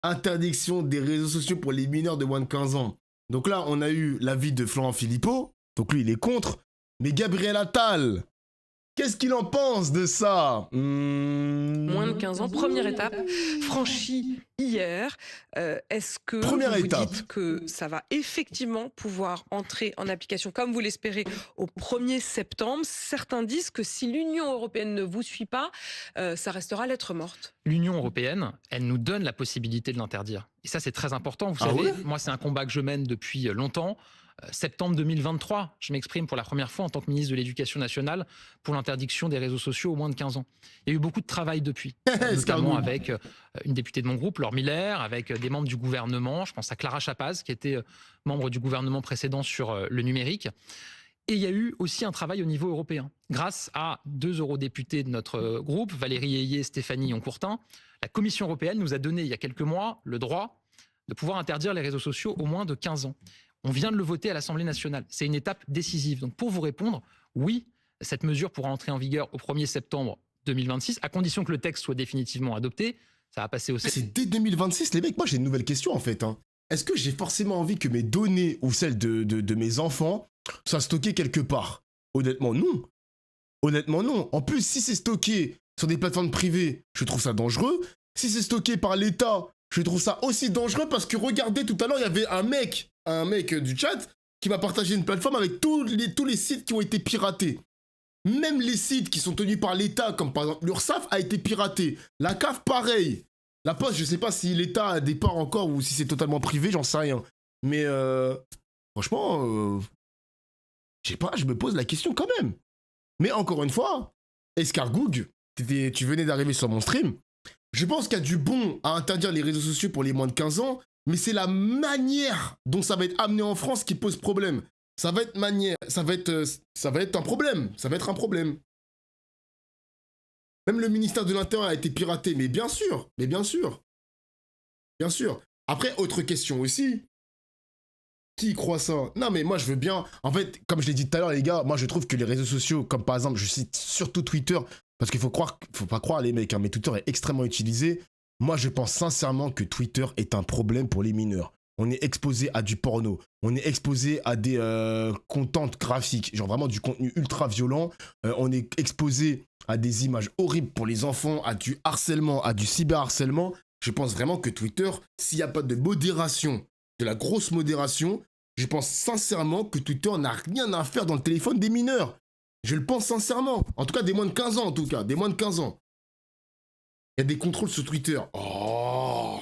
interdiction des réseaux sociaux pour les mineurs de moins de 15 ans. Donc là, on a eu l'avis de Florent Philippot, donc lui, il est contre. Mais Gabriel Attal, qu'est-ce qu'il en pense de ça? Moins de 15 ans, première étape franchie hier. Est-ce que Première vous étape. dites que ça va effectivement pouvoir entrer en application, comme vous l'espérez, au 1er septembre? Certains disent que si l'Union européenne ne vous suit pas, ça restera lettre morte. L'Union européenne, elle nous donne la possibilité de l'interdire. Et ça, c'est très important. Vous savez, ouais moi, c'est un combat que je mène depuis longtemps. Septembre 2023, je m'exprime pour la première fois en tant que ministre de l'Éducation nationale pour l'interdiction des réseaux sociaux aux moins de 15 ans. Il y a eu beaucoup de travail depuis, notamment avec une députée de mon groupe, Laure Miller, avec des membres du gouvernement. Je pense à Clara Chapaz, qui était membre du gouvernement précédent sur le numérique. Et il y a eu aussi un travail au niveau européen. Grâce à 2 eurodéputés de notre groupe, Valérie Ayé et Stéphanie Yoncourtin, la Commission européenne nous a donné il y a quelques mois le droit de pouvoir interdire les réseaux sociaux aux moins de 15 ans. On vient de le voter à l'Assemblée nationale. C'est une étape décisive. Donc pour vous répondre, oui, cette mesure pourra entrer en vigueur au 1er septembre 2026, à condition que le texte soit définitivement adopté. Ça va passer au... C'est dès 2026, les mecs. Moi, j'ai une nouvelle question, en fait. Est-ce que j'ai forcément envie que mes données ou celles de mes enfants soient stockées quelque part? Honnêtement, non. Honnêtement, non. En plus, si c'est stocké sur des plateformes privées, je trouve ça dangereux. Si c'est stocké par l'État, je trouve ça aussi dangereux parce que regardez, tout à l'heure, il y avait un mec du chat qui m'a partagé une plateforme avec tous les sites qui ont été piratés. Même les sites qui sont tenus par l'État, comme par exemple l'URSSAF, a été piraté. La CAF, pareil. La Poste, je sais pas si l'État a des parts encore ou si c'est totalement privé, j'en sais rien. Mais franchement, je sais pas, je me pose la question quand même. Mais encore une fois, Escargoug, tu venais d'arriver sur mon stream. Je pense qu'il y a du bon à interdire les réseaux sociaux pour les moins de 15 ans, mais c'est la manière dont ça va être amené en France qui pose problème. Ça va être un problème. Ça va être un problème. Même le ministère de l'Intérieur a été piraté, mais bien sûr. Bien sûr. Après, autre question aussi. Qui croit ça? Non, mais moi, je veux bien... En fait, comme je l'ai dit tout à l'heure, les gars, moi, je trouve que les réseaux sociaux, comme par exemple, je cite surtout Twitter, parce qu'il faut pas croire, les mecs, mais Twitter est extrêmement utilisé. Moi, je pense sincèrement que Twitter est un problème pour les mineurs. On est exposé à du porno. On est exposé à des contents graphiques, genre vraiment du contenu ultra violent. On est exposé à des images horribles pour les enfants, à du harcèlement, à du cyberharcèlement. Je pense vraiment que Twitter, s'il n'y a pas de modération, de la grosse modération, je pense sincèrement que Twitter n'a rien à faire dans le téléphone des mineurs. Je le pense sincèrement. En tout cas, des moins de 15 ans, en tout cas. Des moins de 15 ans. Il y a des contrôles sur Twitter. Oh!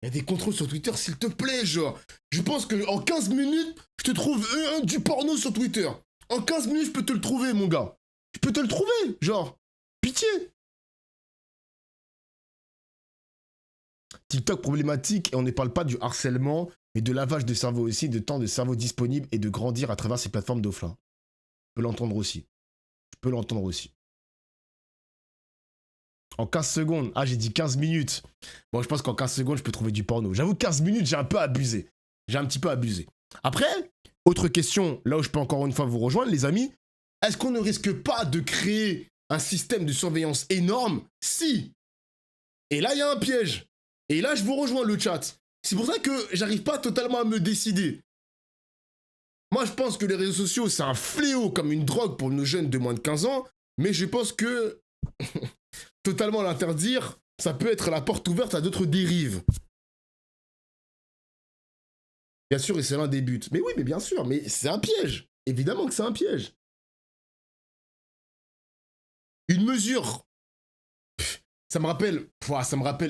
Il y a des contrôles sur Twitter, s'il te plaît, genre. Je pense qu'en 15 minutes, je te trouve du porno sur Twitter. En 15 minutes, je peux te le trouver, mon gars. Je peux te le trouver, genre. Pitié. TikTok problématique, et on ne parle pas du harcèlement, mais de lavage de cerveau aussi, de temps de cerveau disponible et de grandir à travers ces plateformes d'offline. Je peux l'entendre aussi. En 15 secondes. Ah, j'ai dit 15 minutes. Bon, je pense qu'en 15 secondes, je peux trouver du porno. J'avoue, 15 minutes, j'ai un peu abusé. J'ai un petit peu abusé. Après, autre question, là où je peux encore une fois vous rejoindre, les amis. Est-ce qu'on ne risque pas de créer un système de surveillance énorme si... Et là, il y a un piège. Et là, je vous rejoins le chat. C'est pour ça que j'arrive pas totalement à me décider. Moi, je pense que les réseaux sociaux, c'est un fléau comme une drogue pour nos jeunes de moins de 15 ans. Mais je pense que... totalement l'interdire, ça peut être la porte ouverte à d'autres dérives. Bien sûr, et c'est l'un des buts. Mais oui, mais bien sûr, mais c'est un piège. Évidemment que c'est un piège. Une mesure... ça me rappelle,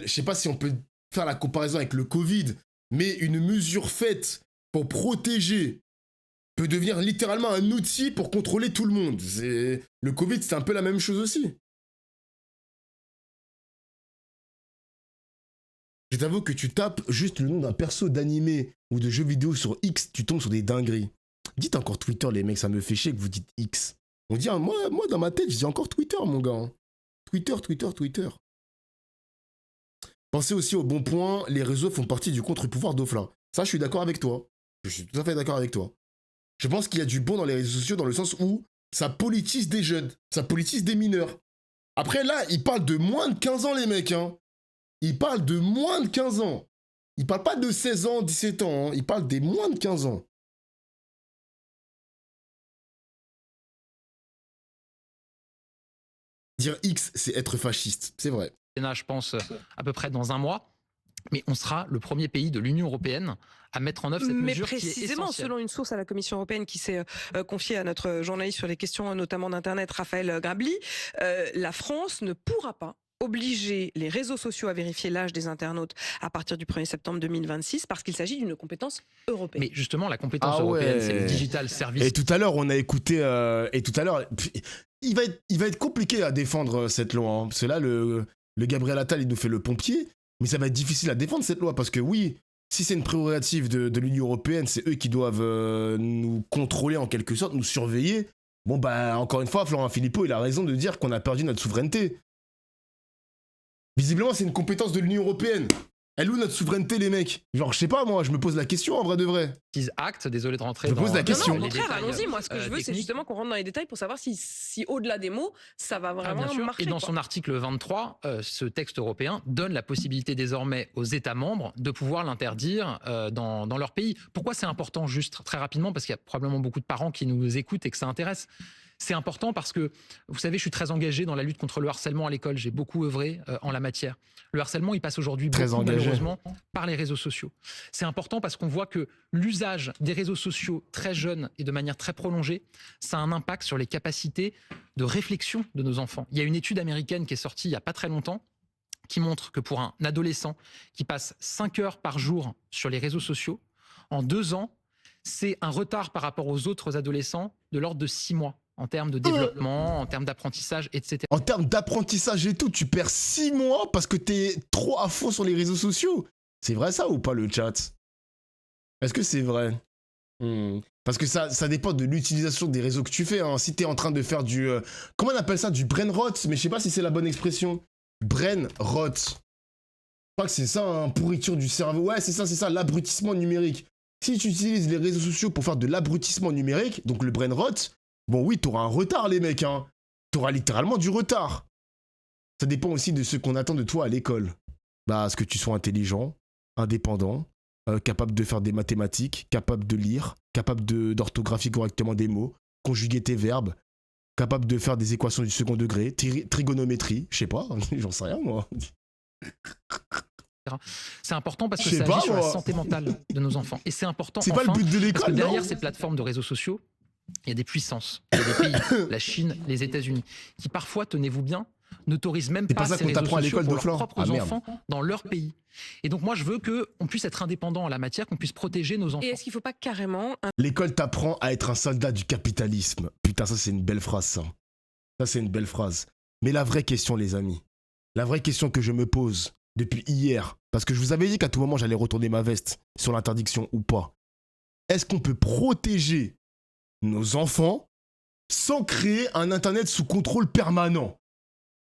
je sais pas si on peut faire la comparaison avec le Covid, mais une mesure faite pour protéger peut devenir littéralement un outil pour contrôler tout le monde. Le Covid, c'est un peu la même chose aussi. Je t'avoue que tu tapes juste le nom d'un perso d'animé ou de jeu vidéo sur X, tu tombes sur des dingueries. Dites encore Twitter, les mecs, ça me fait chier que vous dites X. On dit, moi dans ma tête, je dis encore Twitter, mon gars. Twitter. Pensez aussi au bon point, les réseaux font partie du contre-pouvoir d'offline. Ça, je suis d'accord avec toi. Je suis tout à fait d'accord avec toi. Je pense qu'il y a du bon dans les réseaux sociaux dans le sens où ça politise des jeunes, ça politise des mineurs. Après, là, ils parlent de moins de 15 ans, les mecs, hein. Il parle de moins de 15 ans. Il parle pas de 16 ans, 17 ans. Hein. Il parle des moins de 15 ans. Dire X, c'est être fasciste. C'est vrai. Je pense à peu près dans un mois. Mais on sera le premier pays de l'Union européenne à mettre en œuvre cette mesure qui est essentielle. Mais précisément, selon une source à la Commission européenne qui s'est confiée à notre journaliste sur les questions notamment d'Internet, Raphaël Grabli, la France ne pourra pas obliger les réseaux sociaux à vérifier l'âge des internautes à partir du 1er septembre 2026 parce qu'il s'agit d'une compétence européenne. Mais justement, la compétence européenne, c'est le Digital Service. Et tout à l'heure, on a écouté... et tout à l'heure, il va être compliqué à défendre cette loi. Hein, parce que là, le Gabriel Attal, il nous fait le pompier. Mais ça va être difficile à défendre cette loi parce que oui, si c'est une prérogative de l'Union européenne, c'est eux qui doivent nous contrôler en quelque sorte, nous surveiller. Bon bah encore une fois, Florent Philippot, il a raison de dire qu'on a perdu notre souveraineté. Visiblement, c'est une compétence de l'Union européenne. Elle est où notre souveraineté, les mecs? Genre, je sais pas, moi, je me pose la question en vrai de vrai. Acte, désolé de rentrer je pose la question. Non, au contraire, allons-y. Moi, ce que je veux, c'est justement qu'on rentre dans les détails pour savoir si au-delà des mots, ça va vraiment marcher. Et dans son article 23, ce texte européen donne la possibilité désormais aux États membres de pouvoir l'interdire dans leur pays. Pourquoi c'est important, juste très rapidement, parce qu'il y a probablement beaucoup de parents qui nous écoutent et que ça intéresse. C'est important parce que, vous savez, je suis très engagé dans la lutte contre le harcèlement à l'école. J'ai beaucoup œuvré en la matière. Le harcèlement, il passe aujourd'hui beaucoup, malheureusement, par les réseaux sociaux. C'est important parce qu'on voit que l'usage des réseaux sociaux très jeunes et de manière très prolongée, ça a un impact sur les capacités de réflexion de nos enfants. Il y a une étude américaine qui est sortie il n'y a pas très longtemps qui montre que pour un adolescent qui passe 5 heures par jour sur les réseaux sociaux, en 2 ans, c'est un retard par rapport aux autres adolescents de l'ordre de 6 mois. En termes de développement, en termes d'apprentissage, etc. En termes d'apprentissage et tout, tu perds 6 mois parce que t'es trop à fond sur les réseaux sociaux. C'est vrai ça ou pas le chat? Est-ce que c'est vrai? Parce que ça dépend de l'utilisation des réseaux que tu fais. Hein. Si t'es en train de faire du... comment on appelle ça? Du brain rot? Mais je sais pas si c'est la bonne expression. Brain rot. Je crois que c'est ça, hein, pourriture du cerveau. Ouais, c'est ça, l'abrutissement numérique. Si tu utilises les réseaux sociaux pour faire de l'abrutissement numérique, donc le brain rot... Bon oui, t'auras un retard les mecs, hein. T'auras littéralement du retard. Ça dépend aussi de ce qu'on attend de toi à l'école. Bah, est-ce que tu sois intelligent, indépendant, capable de faire des mathématiques, capable de lire, capable d'orthographier correctement des mots, conjuguer tes verbes, capable de faire des équations du second degré, trigonométrie, je sais pas, j'en sais rien moi. C'est important parce que ça agit sur la santé mentale de nos enfants. Et c'est important, c'est pas le but de l'école, parce que derrière ces plateformes de réseaux sociaux, il y a des puissances, il y a des pays, la Chine, les États-Unis, qui parfois, tenez-vous bien, n'autorisent même pas ces réseaux sociaux pour leurs propres enfants dans leur pays. Et donc moi, je veux qu'on puisse être indépendant en la matière, qu'on puisse protéger nos enfants. Et est-ce qu'il ne faut pas carrément... L'école t'apprend à être un soldat du capitalisme. Putain, ça c'est une belle phrase, ça. Ça c'est une belle phrase. Mais la vraie question, les amis, la vraie question que je me pose depuis hier, parce que je vous avais dit qu'à tout moment, j'allais retourner ma veste sur l'interdiction ou pas. Est-ce qu'on peut protéger nos enfants sans créer un internet sous contrôle permanent?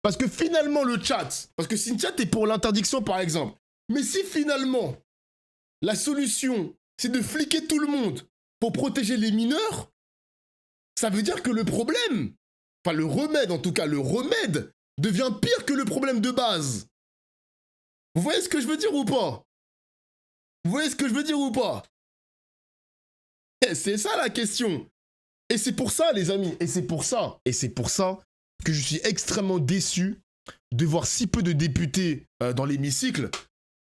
Parce que finalement le chat, parce que Cynthia t'es pour l'interdiction par exemple, mais si finalement la solution c'est de fliquer tout le monde pour protéger les mineurs, ça veut dire que le problème, enfin le remède en tout cas, le remède devient pire que le problème de base. Vous voyez ce que je veux dire ou pas? Vous voyez ce que je veux dire ou pas? C'est ça la question. Et c'est pour ça, les amis, et c'est pour ça que je suis extrêmement déçu de voir si peu de députés dans l'hémicycle,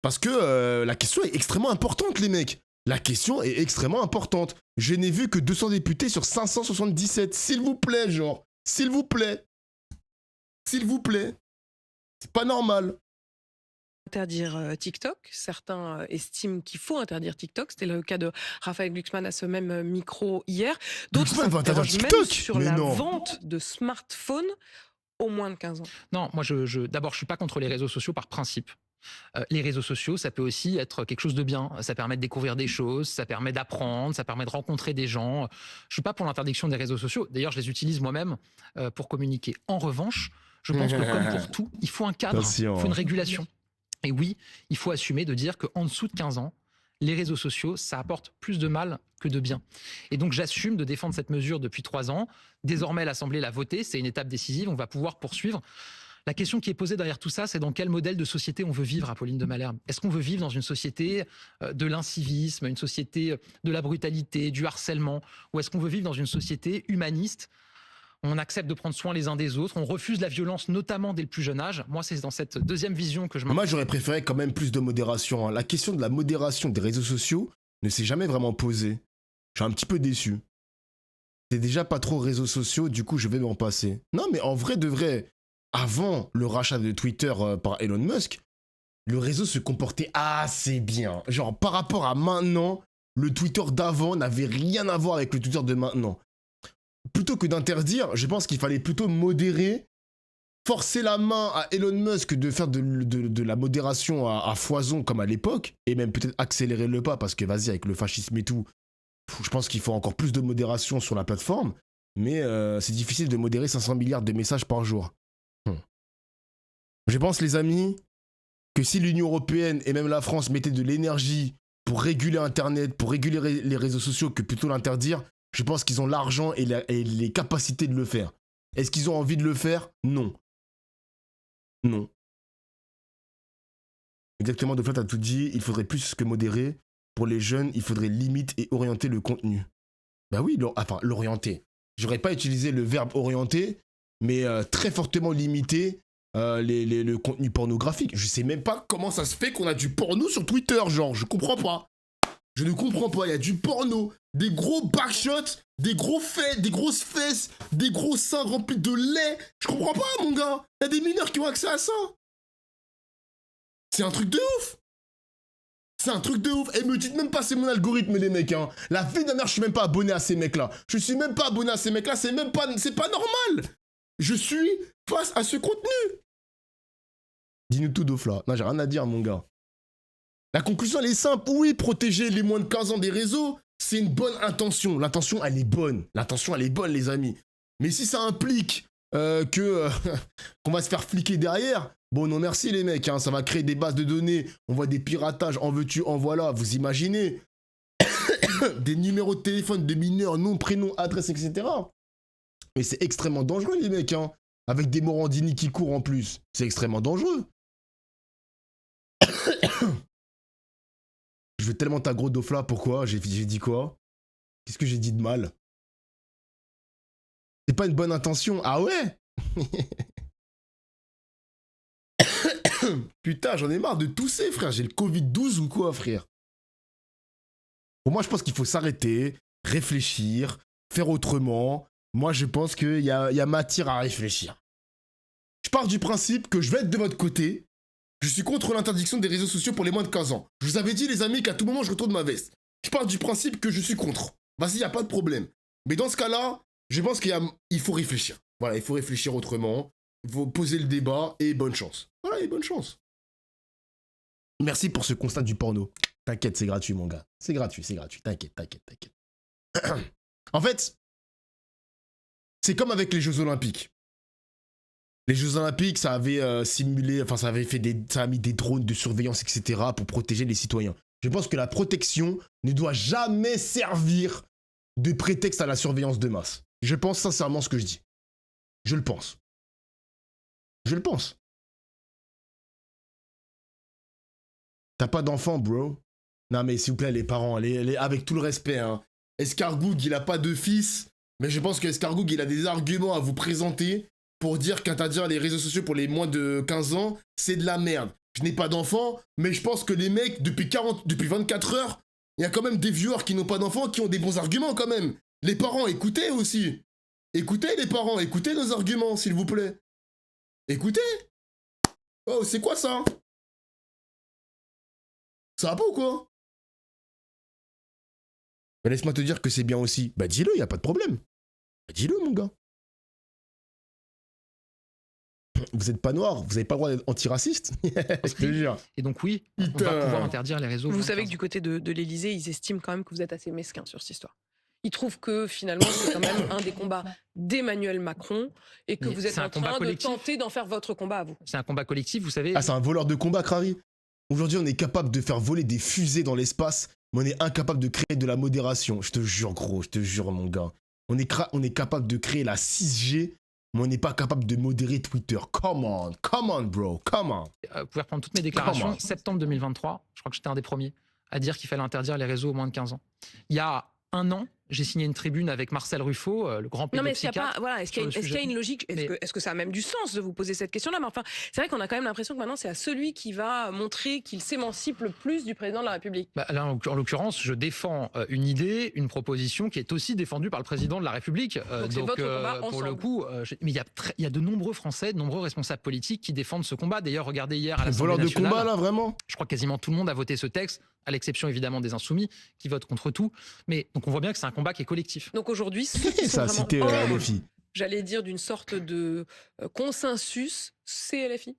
parce que la question est extrêmement importante, les mecs. La question est extrêmement importante. Je n'ai vu que 200 députés sur 577. S'il vous plaît, genre, s'il vous plaît. S'il vous plaît. C'est pas normal. Interdire TikTok. Certains estiment qu'il faut interdire TikTok. C'était le cas de Raphaël Glucksmann à ce même micro hier. D'autres s'interrogent même sur la vente de smartphones aux moins de 15 ans. Non, moi, d'abord, je ne suis pas contre les réseaux sociaux par principe. Les réseaux sociaux, ça peut aussi être quelque chose de bien. Ça permet de découvrir des choses, ça permet d'apprendre, ça permet de rencontrer des gens. Je ne suis pas pour l'interdiction des réseaux sociaux. D'ailleurs, je les utilise moi-même pour communiquer. En revanche, je pense que comme pour tout, il faut un cadre, il faut une régulation. Et oui, il faut assumer de dire qu'en dessous de 15 ans, les réseaux sociaux, ça apporte plus de mal que de bien. Et donc j'assume de défendre cette mesure depuis 3 ans. Désormais, l'Assemblée l'a votée, c'est une étape décisive, on va pouvoir poursuivre. La question qui est posée derrière tout ça, c'est dans quel modèle de société on veut vivre, Apolline de Malherbe. Est-ce qu'on veut vivre dans une société de l'incivisme, une société de la brutalité, du harcèlement, ou est-ce qu'on veut vivre dans une société humaniste? On accepte de prendre soin les uns des autres, on refuse la violence, notamment dès le plus jeune âge. Moi, c'est dans cette deuxième vision que je Moi, j'aurais préféré quand même plus de modération. Hein. La question de la modération des réseaux sociaux ne s'est jamais vraiment posée. Je suis un petit peu déçu. C'est déjà pas trop réseaux sociaux, du coup, je vais m'en passer. Non, mais en vrai de vrai, avant le rachat de Twitter par Elon Musk, le réseau se comportait assez bien. Genre, par rapport à maintenant, le Twitter d'avant n'avait rien à voir avec le Twitter de maintenant. Plutôt que d'interdire, je pense qu'il fallait plutôt modérer, forcer la main à Elon Musk de faire de la modération à foison comme à l'époque, et même peut-être accélérer le pas, parce que vas-y, avec le fascisme et tout, je pense qu'il faut encore plus de modération sur la plateforme, mais c'est difficile de modérer 500 milliards de messages par jour. Je pense, les amis, que si l'Union européenne et même la France mettaient de l'énergie pour réguler Internet, pour réguler les réseaux sociaux, que plutôt l'interdire, je pense qu'ils ont l'argent et les capacités de le faire. Est-ce qu'ils ont envie de le faire? Non. Non. Exactement, Doflat a tout dit. Il faudrait plus que modérer. Pour les jeunes, il faudrait limiter et orienter le contenu. Bah oui, l'orienter. J'aurais pas utilisé le verbe orienter, mais très fortement limiter le contenu pornographique. Je sais même pas comment ça se fait qu'on a du porno sur Twitter, genre. Je comprends pas. Je ne comprends pas. Il y a du porno, des gros backshots, des gros faits, des grosses fesses, des gros seins remplis de lait. Je comprends pas, mon gars. Il y a des mineurs qui ont accès à ça. C'est un truc de ouf. C'est un truc de ouf. Et me dites même pas c'est mon algorithme, les mecs. Hein. La vie de ma mère, je suis même pas abonné à ces mecs-là. Je suis même pas abonné à ces mecs-là. C'est pas normal. Je suis face à ce contenu. Dis-nous tout, Dofla. Non, j'ai rien à dire, mon gars. La conclusion, elle est simple. Oui, protéger les moins de 15 ans des réseaux, c'est une bonne intention. L'intention, elle est bonne. L'intention, elle est bonne, les amis. Mais si ça implique qu'on va se faire fliquer derrière, bon, non, merci, les mecs. Hein, ça va créer des bases de données. On voit des piratages, en veux-tu, en voilà. Vous imaginez des numéros de téléphone de mineurs, nom, prénom, adresse, etc. Mais c'est extrêmement dangereux, les mecs. Hein, avec des Morandini qui courent en plus. C'est extrêmement dangereux. Je veux tellement ta gros Dofla, pourquoi? J'ai dit quoi? Qu'est-ce que j'ai dit de mal? C'est pas une bonne intention. Ah ouais? Putain, j'en ai marre de tousser, frère. J'ai le Covid-12 ou quoi, frère? Pour moi, je pense qu'il faut s'arrêter, réfléchir, faire autrement. Moi, je pense qu'il y a matière à réfléchir. Je pars du principe que je vais être de votre côté. Je suis contre l'interdiction des réseaux sociaux pour les moins de 15 ans. Je vous avais dit, les amis, qu'à tout moment, je retourne ma veste. Je pars du principe que je suis contre. Vas-y, il n'y a pas de problème. Mais dans ce cas-là, je pense qu'il faut réfléchir. Voilà, il faut réfléchir autrement. Il faut poser le débat et bonne chance. Voilà, et bonne chance. Merci pour ce constat du porno. T'inquiète, c'est gratuit, mon gars. C'est gratuit. T'inquiète. En fait, c'est comme avec les Jeux Olympiques. Les Jeux Olympiques, ça avait simulé, enfin ça a mis des drones de surveillance, etc. pour protéger les citoyens. Je pense que la protection ne doit jamais servir de prétexte à la surveillance de masse. Je pense sincèrement ce que je dis. Je le pense. T'as pas d'enfant, bro? Non mais s'il vous plaît, les parents, avec tout le respect, hein. Escargoug, il a pas de fils, mais je pense que Escargoug, il a des arguments à vous présenter pour dire qu'interdire les réseaux sociaux pour les moins de 15 ans, c'est de la merde. Je n'ai pas d'enfant, mais je pense que les mecs, depuis 24 heures, il y a quand même des viewers qui n'ont pas d'enfants qui ont des bons arguments quand même. Les parents, écoutez aussi. Écoutez les parents, écoutez nos arguments, s'il vous plaît. Écoutez. Oh, c'est quoi ça? Ça va pas ou quoi? Bah, laisse-moi te dire que c'est bien aussi. Bah dis-le, y a pas de problème. Bah, dis-le, mon gars. Vous êtes pas noir, vous avez pas le droit d'être antiraciste. Je te jure. Et donc oui, on va pouvoir interdire les réseaux. Vous savez que du côté de l'Élysée, ils estiment quand même que vous êtes assez mesquin sur cette histoire. Ils trouvent que finalement c'est quand même un des combats d'Emmanuel Macron et que vous êtes en train de tenter d'en faire votre combat à vous. C'est un combat collectif, vous savez. Ah, c'est un voleur de combat, Crary. Aujourd'hui, on est capable de faire voler des fusées dans l'espace, mais on est incapable de créer de la modération. Je te jure, gros, je te jure, mon gars. On est capable de créer la 6G, mais on n'est pas capable de modérer Twitter. Come on, bro, come on. Vous pouvez reprendre toutes mes déclarations. Septembre 2023, je crois que j'étais un des premiers à dire qu'il fallait interdire les réseaux aux moins de 15 ans. Il y a un an, j'ai signé une tribune avec Marcel Ruffo, le grand pédopsychiatre. Non, mais est-ce qu'il y a une logique? Est-ce que ça a même du sens de vous poser cette question-là? Mais enfin, c'est vrai qu'on a quand même l'impression que maintenant, c'est à celui qui va montrer qu'il s'émancipe le plus du président de la République. Là, en l'occurrence, je défends une idée, une proposition qui est aussi défendue par le président de la République. Donc votre combat pour ensemble. le coup, mais il y a de nombreux Français, de nombreux responsables politiques qui défendent ce combat. D'ailleurs, regardez hier à l'Assemblée nationale. Voleur de combat, là, vraiment? Je crois que quasiment tout le monde a voté ce texte, à l'exception évidemment des Insoumis, qui votent contre tout. Mais donc on voit bien que c'est un combat qui est collectif. Donc aujourd'hui, ceux qui sont Ça a vraiment cité hors, LFI. j'allais dire, d'une sorte de consensus, c'est LFI.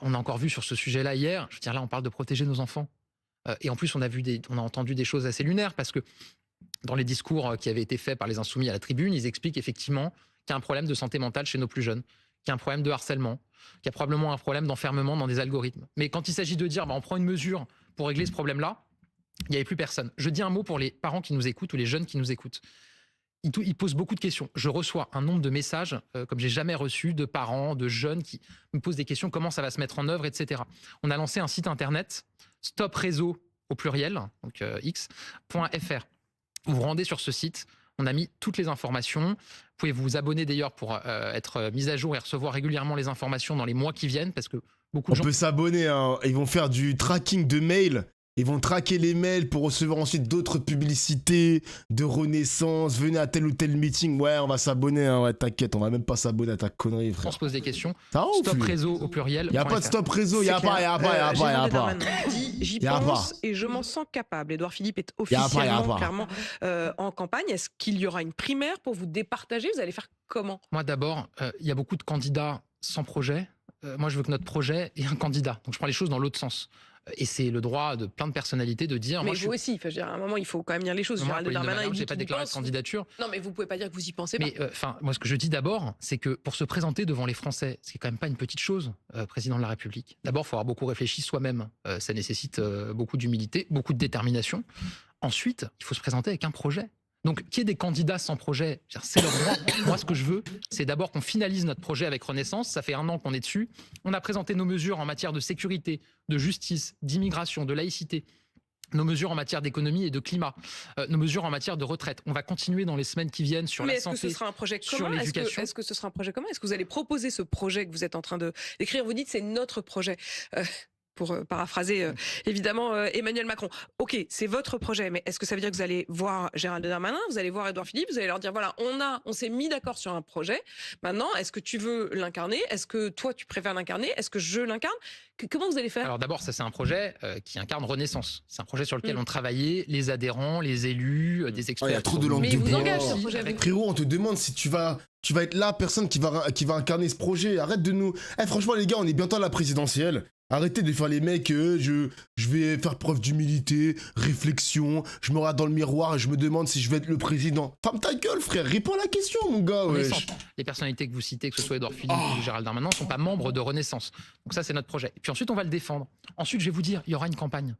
On a encore vu sur ce sujet-là hier. Je veux dire, là, on parle de protéger nos enfants. Et en plus, on a entendu des choses assez lunaires parce que dans les discours qui avaient été faits par les Insoumis à la tribune, ils expliquent effectivement qu'il y a un problème de santé mentale chez nos plus jeunes, qu'il y a un problème de harcèlement, qu'il y a probablement un problème d'enfermement dans des algorithmes. Mais quand il s'agit de dire, on prend une mesure pour régler ce problème-là, il n'y avait plus personne. Je dis un mot pour les parents qui nous écoutent ou les jeunes qui nous écoutent. Ils posent beaucoup de questions. Je reçois un nombre de messages comme j'ai jamais reçu de parents, de jeunes qui me posent des questions, comment ça va se mettre en œuvre, etc. On a lancé un site internet, Stop Réseau au pluriel, donc x.fr. Vous vous rendez sur ce site, on a mis toutes les informations. Vous pouvez vous abonner d'ailleurs pour être mis à jour et recevoir régulièrement les informations dans les mois qui viennent parce que beaucoup de gens... On peut s'abonner, hein. Ils vont faire du tracking de mails. Ils vont traquer les mails pour recevoir ensuite d'autres publicités de renaissance. Venez à tel ou tel meeting. Ouais, on va s'abonner. Hein. Ouais, t'inquiète, on va même pas s'abonner à ta connerie, frère. On se pose des questions. Stop Réseau au pluriel. Il n'y a pas de stop réseau. Il n'y a pas. J'y pense et je m'en sens capable. Édouard Philippe est officiellement, clairement en campagne. Est-ce qu'il y aura une primaire pour vous départager? Vous allez faire comment? Moi, d'abord, il y a beaucoup de candidats sans projet. Moi, je veux que notre projet ait un candidat. Donc, je prends les choses dans l'autre sens. Et c'est le droit de plein de personnalités de dire... Mais moi, vous aussi, enfin, je veux dire, à un moment, il faut quand même dire les choses. Gérald Darmanin, je n'ai pas déclaré de candidature. Non, mais vous pouvez pas dire que vous y pensez pas. Mais moi, ce que je dis d'abord, c'est que pour se présenter devant les Français, ce qui est quand même pas une petite chose, président de la République. D'abord, il faut avoir beaucoup réfléchi soi-même. Ça nécessite beaucoup d'humilité, beaucoup de détermination. Ensuite, il faut se présenter avec un projet. Donc, qu'il y ait des candidats sans projet, c'est leur droit. Moi, ce que je veux, c'est d'abord qu'on finalise notre projet avec Renaissance. Ça fait 1 an qu'on est dessus. On a présenté nos mesures en matière de sécurité, de justice, d'immigration, de laïcité, nos mesures en matière d'économie et de climat, nos mesures en matière de retraite. On va continuer dans les semaines qui viennent sur la santé, est-ce que ce sera un projet commun? sur l'éducation. Est-ce que ce sera un projet commun? Est-ce que vous allez proposer ce projet que vous êtes en train d'écrire? Vous dites c'est notre projet. Pour paraphraser évidemment Emmanuel Macron. Ok, c'est votre projet, mais est-ce que ça veut dire que vous allez voir Gérald Darmanin, vous allez voir Édouard Philippe, vous allez leur dire voilà, on s'est mis d'accord sur un projet. Maintenant, est-ce que tu veux l'incarner? Est-ce que toi tu préfères l'incarner? Est-ce que je l'incarne? Comment vous allez faire? Alors d'abord, ça c'est un projet qui incarne Renaissance. C'est un projet sur lequel ont travaillé les adhérents, les élus, des experts. Il y a trop de langue mais de vous bois. engagez ce projet. Frérot, on te demande si tu vas être la personne qui va incarner ce projet. Arrête de nous... franchement les gars, on est bientôt à la présidentielle. Arrêtez de faire les mecs, je vais faire preuve d'humilité, réflexion, je me regarde dans le miroir et je me demande si je vais être le président. Ferme ta gueule, frère, réponds à la question, mon gars. Wesh. Les personnalités que vous citez, que ce soit Édouard Philippe ou Gérald Darmanin, ne sont pas membres de Renaissance. Donc ça, c'est notre projet. Et puis ensuite, on va le défendre. Ensuite, je vais vous dire, il y aura une campagne.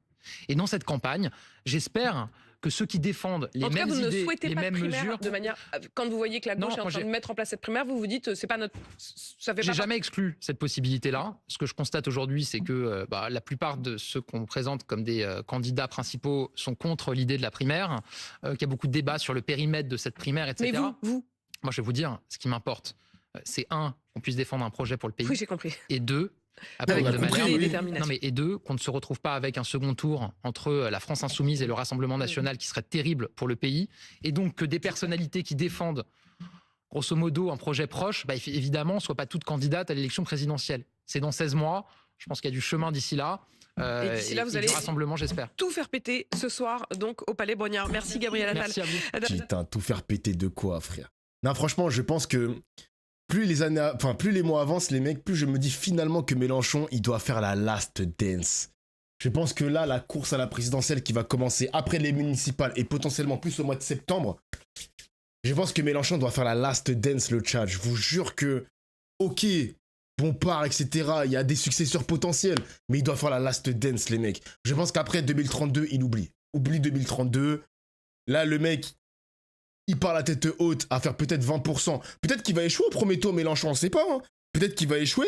Et dans cette campagne, j'espère que ceux qui défendent les mêmes idées, les mêmes mesures... De manière, quand vous voyez que la gauche est en train de mettre en place cette primaire, vous vous dites, c'est pas notre... Ça fait pas... J'ai jamais exclu cette possibilité-là. Ce que je constate aujourd'hui, c'est que la plupart de ceux qu'on présente comme des candidats principaux sont contre l'idée de la primaire, qu'il y a beaucoup de débats sur le périmètre de cette primaire, etc. Mais vous Moi, je vais vous dire, ce qui m'importe, c'est qu'on puisse défendre un projet pour le pays. Oui, j'ai compris. Et deux... Avec de manière détermination. Non mais et deux, qu'on ne se retrouve pas avec un second tour entre la France Insoumise et le Rassemblement National qui serait terrible pour le pays, et donc que des personnalités qui défendent grosso modo un projet proche, évidemment, ne soient pas toutes candidates à l'élection présidentielle. C'est dans 16 mois, je pense qu'il y a du chemin d'ici là. Et d'ici là, vous allez du rassemblement, j'espère. Tout faire péter ce soir, donc au Palais Brongniart. Merci Gabriel Attal. Merci à vous. Putain, tout faire péter de quoi, frère? Non, franchement, je pense que plus les mois avancent, les mecs, plus je me dis finalement que Mélenchon, il doit faire la last dance. Je pense que là, la course à la présidentielle qui va commencer après les municipales et potentiellement plus au mois de septembre, je pense que Mélenchon doit faire la last dance, le chat. Je vous jure que, ok, Bompard, etc., il y a des successeurs potentiels, mais il doit faire la last dance, les mecs. Je pense qu'après 2032, il oublie. Oublie 2032. Là, le mec... il part la tête haute à faire peut-être 20%. Peut-être qu'il va échouer au premier tour, Mélenchon, on sait pas. Hein. Peut-être qu'il va échouer,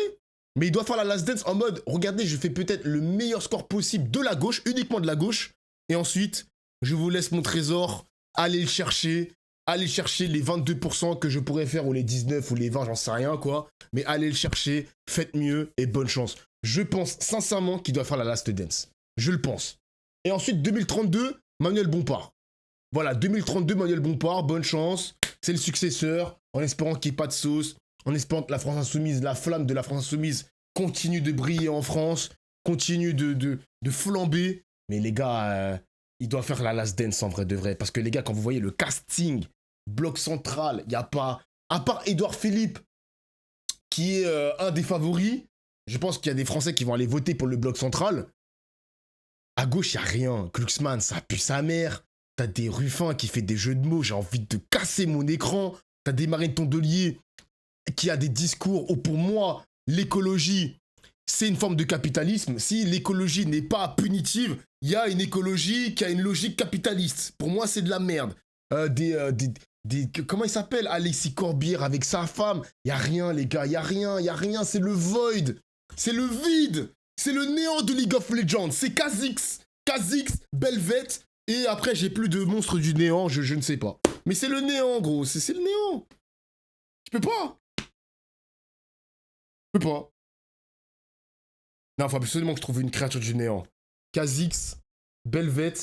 mais il doit faire la last dance en mode, regardez, je fais peut-être le meilleur score possible de la gauche, uniquement de la gauche, et ensuite, je vous laisse mon trésor, allez le chercher, allez chercher les 22% que je pourrais faire, ou les 19, ou les 20, j'en sais rien, quoi. Mais allez le chercher, faites mieux, et bonne chance. Je pense sincèrement qu'il doit faire la last dance. Je le pense. Et ensuite, 2032, Manuel Bompard. Voilà, 2032, Manuel Bompard, bonne chance. C'est le successeur, en espérant qu'il n'y ait pas de sauce, en espérant que la France Insoumise, la flamme de la France Insoumise, continue de briller en France, continue de flamber. Mais les gars, il doit faire la last dance en vrai de vrai. Parce que les gars, quand vous voyez le casting, bloc central, il n'y a pas... À part Édouard Philippe, qui est un des favoris, je pense qu'il y a des Français qui vont aller voter pour le bloc central. À gauche, il n'y a rien. Glucksmann, ça pue sa mère. T'as des Ruffin qui fait des jeux de mots, j'ai envie de casser mon écran. T'as des Marine Tondelier qui a des discours où pour moi, l'écologie, c'est une forme de capitalisme. Si l'écologie n'est pas punitive, il y a une écologie qui a une logique capitaliste. Pour moi, c'est de la merde. Comment il s'appelle? Alexis Corbière avec sa femme. Il n'y a rien, les gars, il n'y a rien. C'est le void. C'est le vide. C'est le néant de League of Legends. C'est Kha'Zix, Belvet. Et après, j'ai plus de monstres du néant, je ne sais pas. Mais c'est le néant, gros. C'est le néant. Je peux pas. Non, faut absolument que je trouve une créature du néant. Kha'Zix, Belvet,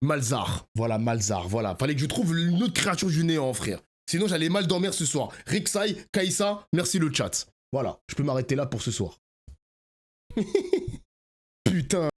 Malzar. Voilà, Malzar. Voilà. Fallait que je trouve une autre créature du néant, frère. Sinon, j'allais mal dormir ce soir. Rek'Sai, Kai'Sa, merci le chat. Voilà, je peux m'arrêter là pour ce soir. Putain.